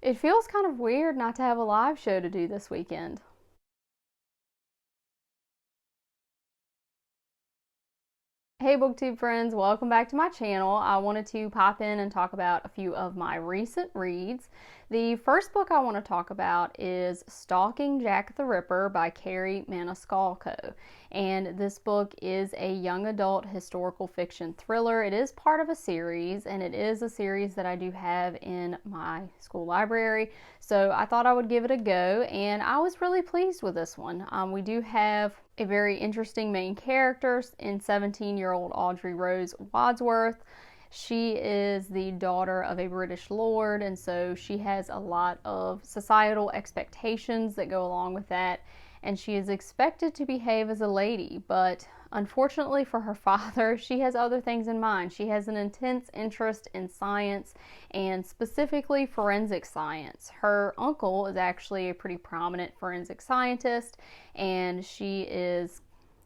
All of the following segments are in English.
It feels kind of weird not to have a live show to do this weekend. Hey BookTube friends, welcome back to my channel. I wanted to pop in and talk about a few of my recent reads. The first book I want to talk about is Stalking Jack the Ripper by Carrie Maniscalco. And this book is a young adult historical fiction thriller. It is part of a series, and it is a series that I do have in my school library. So I thought I would give it a go, and I was really pleased with this one. We do have a very interesting main character in 17-year-old Audrey Rose Wadsworth. She is the daughter of a British lord, and so she has a lot of societal expectations that go along with that, and she is expected to behave as a lady, but unfortunately for her father, she has other things in mind. She has an intense interest in science, and specifically forensic science. Her uncle is actually a pretty prominent forensic scientist, and she is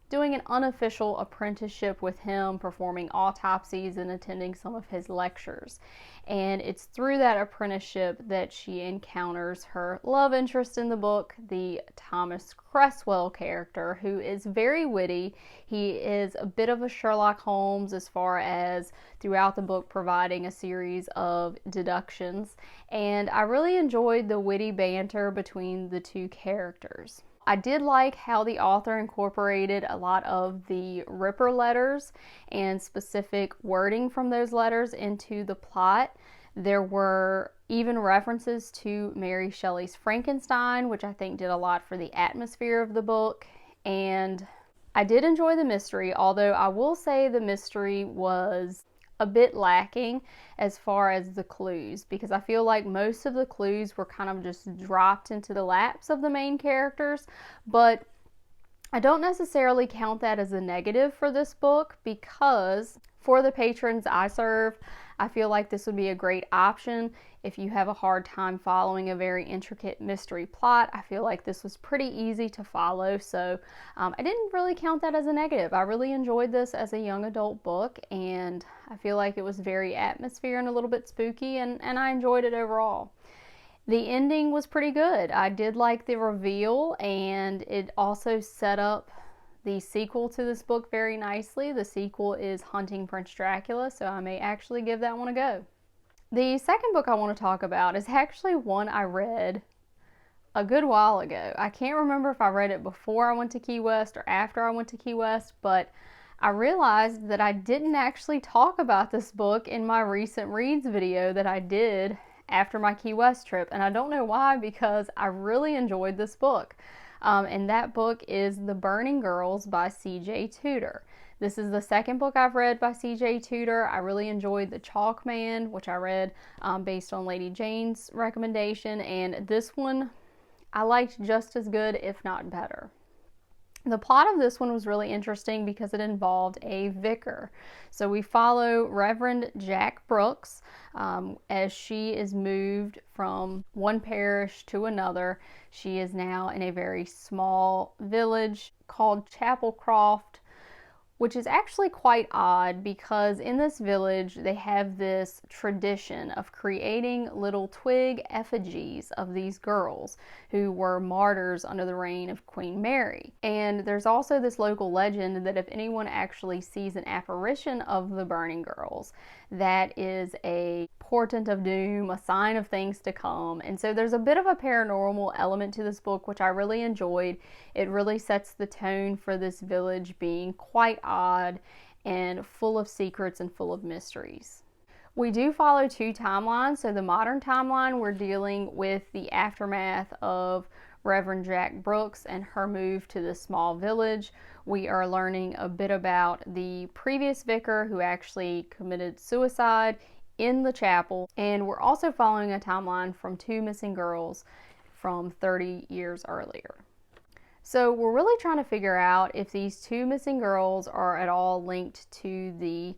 doing an unofficial apprenticeship with him, performing autopsies and attending some of his lectures. And it's through that apprenticeship that she encounters her love interest in the book, the Thomas Cresswell character, who is very witty. He is a bit of a Sherlock Holmes as far as throughout the book providing a series of deductions. And I really enjoyed the witty banter between the two characters. I did like how the author incorporated a lot of the Ripper letters and specific wording from those letters into the plot. There were even references to Mary Shelley's Frankenstein, which I think did a lot for the atmosphere of the book. And I did enjoy the mystery, although I will say the mystery was a bit lacking as far as the clues, because I feel like most of the clues were kind of just dropped into the laps of the main characters. But I don't necessarily count that as a negative for this book, because for the patrons I serve, I feel like this would be a great option if you have a hard time following a very intricate mystery plot. I feel like this was pretty easy to follow, so I didn't really count that as a negative. I really enjoyed this as a young adult book, and I feel like it was very atmospheric and a little bit spooky, and I enjoyed it overall. The ending was pretty good. I did like the reveal, and it also set up the sequel to this book very nicely. The sequel is Hunting Prince Dracula, so I may actually give that one a go. The second book I want to talk about is actually one I read a good while ago. I can't remember if I read it before I went to Key West or after I went to Key West, but I realized that I didn't actually talk about this book in my recent reads video that I did after my Key West trip, and I don't know why, because I really enjoyed this book. And that book is The Burning Girls by C.J. Tudor. This is the second book I've read by C.J. Tudor. I really enjoyed The Chalk Man, which I read based on Lady Jane's recommendation, and this one I liked just as good, if not better. The plot of this one was really interesting because it involved a vicar. So we follow Reverend Jack Brooks as she is moved from one parish to another. She is now in a very small village called Chapelcroft, which is actually quite odd because in this village they have this tradition of creating little twig effigies of these girls who were martyrs under the reign of Queen Mary. And there's also this local legend that if anyone actually sees an apparition of the Burning Girls, that is a portent of doom, a sign of things to come. And so there's a bit of a paranormal element to this book, which I really enjoyed. It really sets the tone for this village being quite odd and full of secrets and full of mysteries. We do follow two timelines. So the modern timeline, we're dealing with the aftermath of Reverend Jack Brooks and her move to this small village. We are learning a bit about the previous vicar who actually committed suicide in the chapel, and we're also following a timeline from two missing girls from 30 years earlier. So we're really trying to figure out if these two missing girls are at all linked to the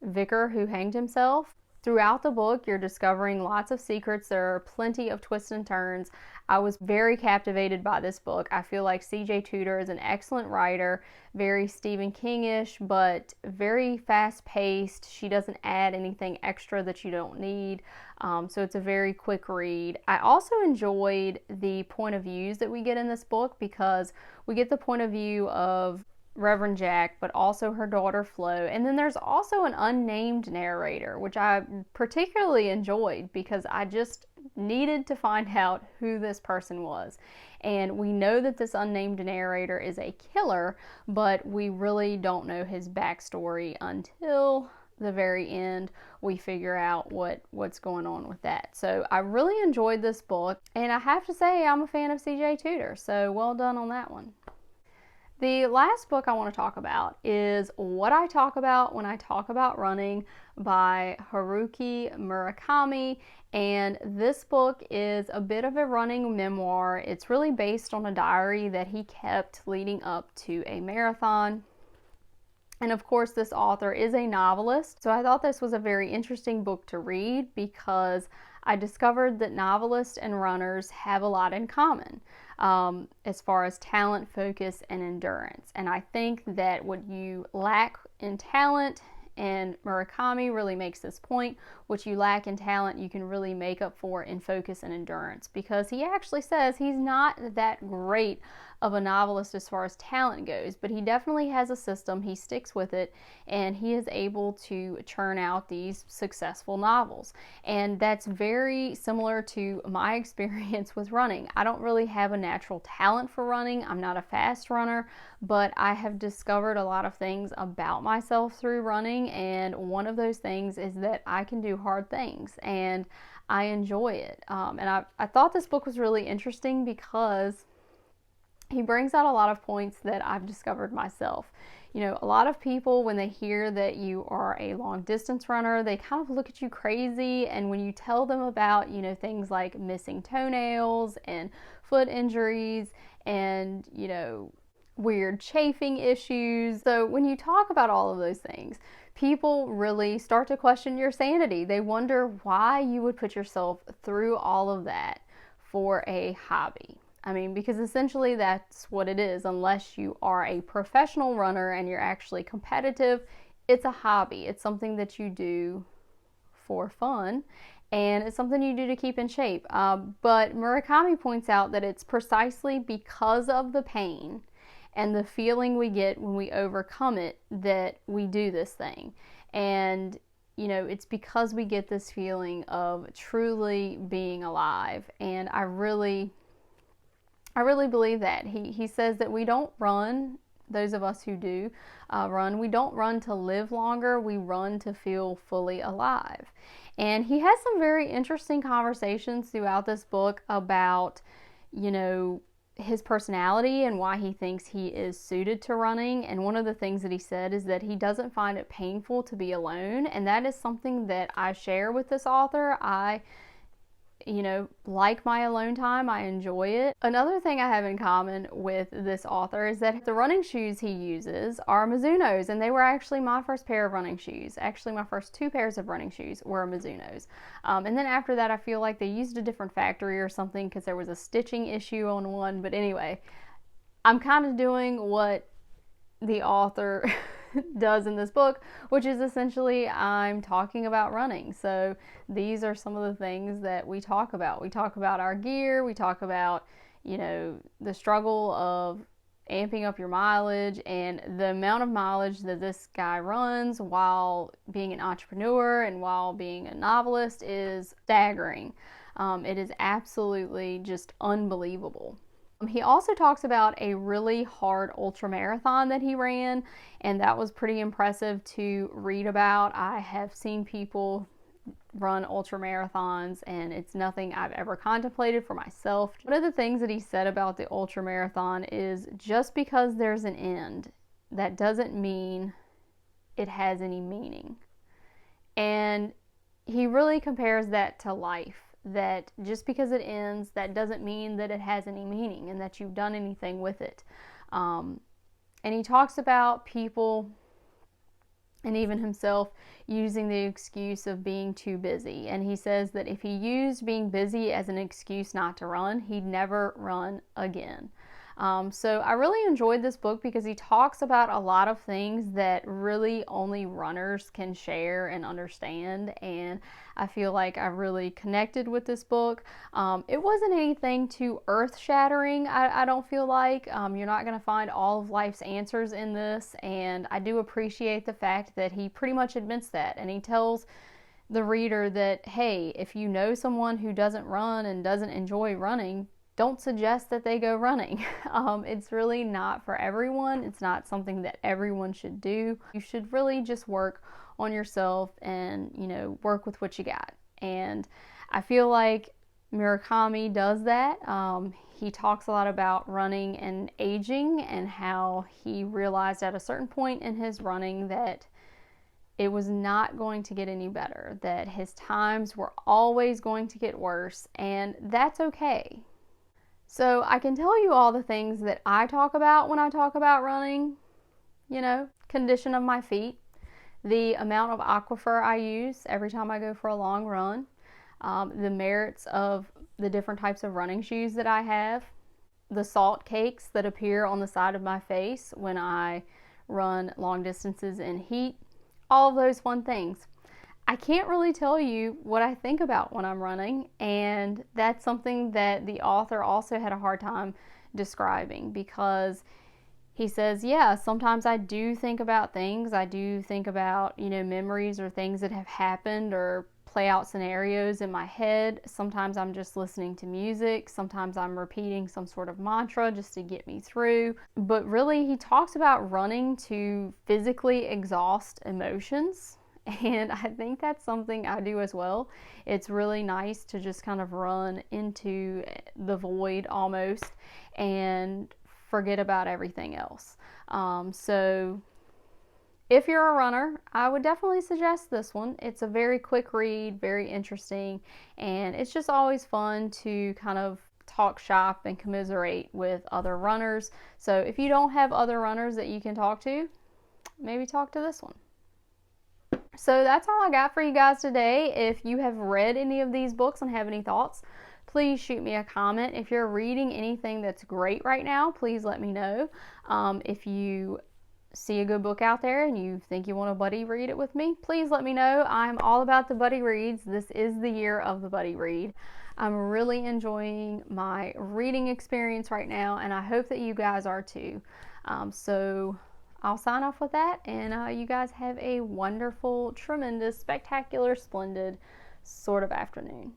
vicar who hanged himself. Throughout the book, you're discovering lots of secrets. There are plenty of twists and turns. I was very captivated by this book. I feel like C.J. Tudor is an excellent writer, very Stephen King-ish, but very fast-paced. She doesn't add anything extra that you don't need, so it's a very quick read. I also enjoyed the point of views that we get in this book, because we get the point of view of Reverend Jack, but also her daughter Flo. And then there's also an unnamed narrator, which I particularly enjoyed because I just needed to find out who this person was. And we know that this unnamed narrator is a killer, but we really don't know his backstory until the very end. We figure out what's going on with that. So I really enjoyed this book, and I have to say I'm a fan of C.J. Tudor, so well done on that one. The last book I want to talk about is What I Talk About When I Talk About Running by Haruki Murakami. And this book is a bit of a running memoir. It's really based on a diary that he kept leading up to a marathon. And of course, this author is a novelist. So I thought this was a very interesting book to read because I discovered that novelists and runners have a lot in common. As far as talent, focus, and endurance. And I think that what you lack in talent, and Murakami really makes this point, what you lack in talent, you can really make up for in focus and endurance, because he actually says he's not that great of a novelist as far as talent goes, but he definitely has a system, he sticks with it, and he is able to churn out these successful novels. And that's very similar to my experience with running. I don't really have a natural talent for running. I'm not a fast runner, but I have discovered a lot of things about myself through running, and one of those things is that I can do hard things, and I enjoy it. And I thought this book was really interesting because he brings out a lot of points that I've discovered myself. You know, a lot of people, when they hear that you are a long distance runner, they kind of look at you crazy. And when you tell them about, you know, things like missing toenails and foot injuries and, you know, weird chafing issues. So when you talk about all of those things, people really start to question your sanity. They wonder why you would put yourself through all of that for a hobby. I mean, because essentially that's what it is. Unless you are a professional runner and you're actually competitive, it's a hobby. It's something that you do for fun, and it's something you do to keep in shape. But Murakami points out that it's precisely because of the pain and the feeling we get when we overcome it that we do this thing. And you know, it's because we get this feeling of truly being alive. And I really believe that. He says that we don't run, those of us who do run, we don't run to live longer, we run to feel fully alive. And he has some very interesting conversations throughout this book about, you know, his personality and why he thinks he is suited to running. And one of the things that he said is that he doesn't find it painful to be alone. And that is something that I share with this author. I like my alone time. I enjoy it. Another thing I have in common with this author is that the running shoes he uses are Mizuno's, and they were actually my first pair of running shoes. Actually, my first 2 pairs of running shoes were Mizuno's. And then after that, I feel like they used a different factory or something because there was a stitching issue on one. But anyway, I'm kind of doing what the author does in this book, which is essentially I'm talking about running. So these are some of the things that we talk about. We talk about our gear, we talk about, you know, the struggle of amping up your mileage, and the amount of mileage that this guy runs while being an entrepreneur and while being a novelist is staggering. It is absolutely just unbelievable. He also talks about a really hard ultra marathon that he ran, and that was pretty impressive to read about. I have seen people run ultra marathons, and it's nothing I've ever contemplated for myself. One of the things that he said about the ultra marathon is just because there's an end, that doesn't mean it has any meaning. And he really compares that to life. That just because it ends, that doesn't mean that it has any meaning and that you've done anything with it. And he talks about people and even himself using the excuse of being too busy. And he says that if he used being busy as an excuse not to run, he'd never run again. So I really enjoyed this book because he talks about a lot of things that really only runners can share and understand, and I feel like I really connected with this book. It wasn't anything too earth-shattering, I don't feel like. You're not going to find all of life's answers in this, and I do appreciate the fact that he pretty much admits that, and he tells the reader that, hey, if you know someone who doesn't run and doesn't enjoy running, don't suggest that they go running. It's really not for everyone. It's not something that everyone should do. You should really just work on yourself and, work with what you got. And I feel like Murakami does that. He talks a lot about running and aging and how he realized at a certain point in his running that it was not going to get any better, that his times were always going to get worse, and that's okay. So I can tell you all the things that I talk about when I talk about running, condition of my feet, the amount of aquifer I use every time I go for a long run, the merits of the different types of running shoes that I have, the salt cakes that appear on the side of my face when I run long distances in heat, all of those fun things. I can't really tell you what I think about when I'm running, and that's something that the author also had a hard time describing, because he says, yeah, sometimes I do think about things. I do think about, memories or things that have happened or play out scenarios in my head. Sometimes I'm just listening to music. Sometimes I'm repeating some sort of mantra just to get me through. But really, he talks about running to physically exhaust emotions. And I think that's something I do as well. It's really nice to just kind of run into the void almost and forget about everything else. So if you're a runner, I would definitely suggest this one. It's a very quick read, very interesting, and it's just always fun to kind of talk shop and commiserate with other runners. So if you don't have other runners that you can talk to, maybe talk to this one. So that's all I got for you guys today. If you have read any of these books and have any thoughts, please shoot me a comment. If you're reading anything that's great right now, please let me know. If you see a good book out there and you think you want to buddy read it with me, please let me know. I'm all about the buddy reads. This is the year of the buddy read. I'm really enjoying my reading experience right now, and I hope that you guys are too. So I'll sign off with that, and you guys have a wonderful, tremendous, spectacular, splendid sort of afternoon.